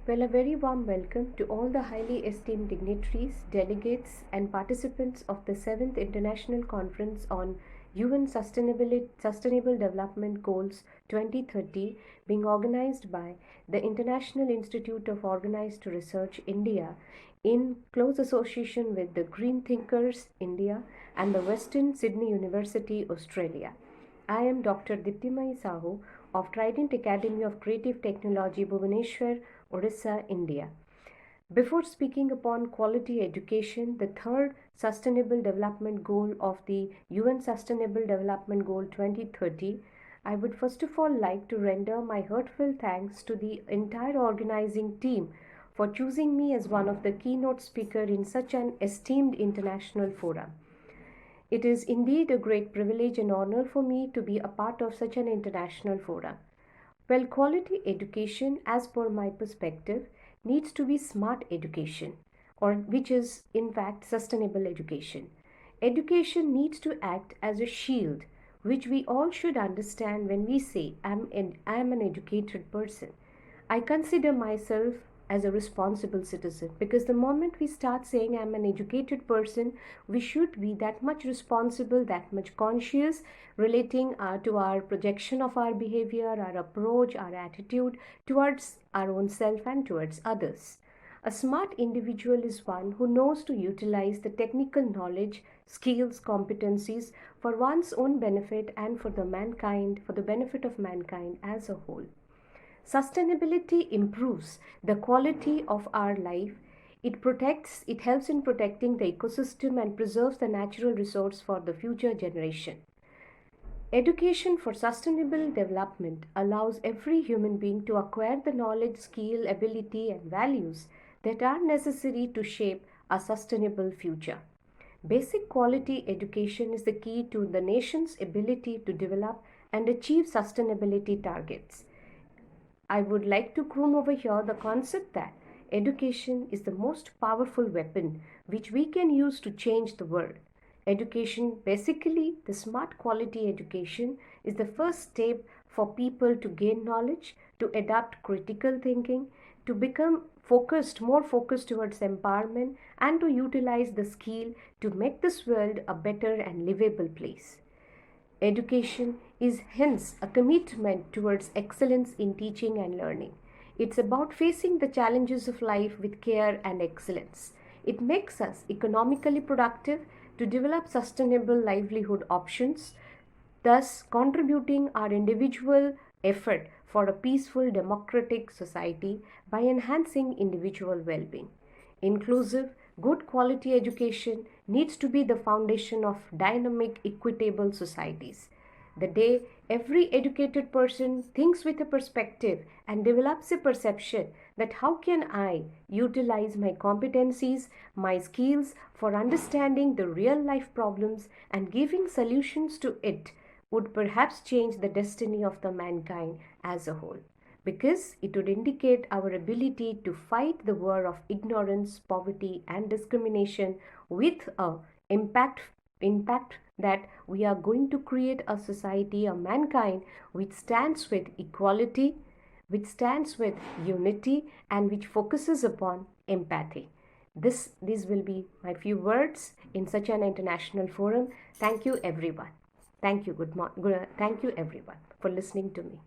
Well, a very warm welcome to all the highly esteemed dignitaries, delegates, and participants of the 7th International Conference on Sustainable Development Goals 2030, being organized by the International Institute of Organized Research India in close association with the Green Thinkers India and the Western Sydney University, Australia. I am Dr. Diptimai Sahu of Trident Academy of Creative Technology, Bhubaneswar, Orissa, India. Before speaking upon quality education, the third Sustainable Development Goal of the UN Sustainable Development Goal 2030, I would first of all like to render my heartfelt thanks to the entire organizing team for choosing me as one of the keynote speakers in such an esteemed international forum. It is indeed a great privilege and honor for me to be a part of such an international forum. Well, quality education, as per my perspective, needs to be smart education, or which is in fact sustainable education. Education needs to act as a shield, which we all should understand when we say, I am an educated person. I consider myself as a responsible citizen, because the moment we start saying I'm an educated person, we should be that much responsible, that much conscious, relating to our projection of our behavior, our approach, our attitude towards our own self and towards others. A smart individual is one who knows to utilize the technical knowledge, skills, competencies for one's own benefit and for the benefit of mankind as a whole. Sustainability improves the quality of our life. It helps in protecting the ecosystem and preserves the natural resource for the future generation. Education for sustainable development allows every human being to acquire the knowledge, skill, ability, and values that are necessary to shape a sustainable future. Basic quality education is the key to the nation's ability to develop and achieve sustainability targets. I would like to groom over here the concept that education is the most powerful weapon which we can use to change the world. Education, basically the smart quality education, is the first step for people to gain knowledge, to adapt critical thinking, to become more focused towards empowerment, and to utilize the skill to make this world a better and livable place. Education is hence a commitment towards excellence in teaching and learning. It's about facing the challenges of life with care and excellence. It makes us economically productive to develop sustainable livelihood options, thus contributing our individual effort for a peaceful democratic society by enhancing individual well-being. Inclusive, good quality education needs to be the foundation of dynamic, equitable societies. The day every educated person thinks with a perspective and develops a perception that how can I utilize my competencies, my skills for understanding the real life problems and giving solutions to it, would perhaps change the destiny of the mankind as a whole, because it would indicate our ability to fight the war of ignorance, poverty, and discrimination with a impact that we are going to create a society, a mankind which stands with equality, which stands with unity, and which focuses upon empathy. These will be my few words in such an international forum. Thank you, everyone. Thank you. Thank you, everyone, for listening to me.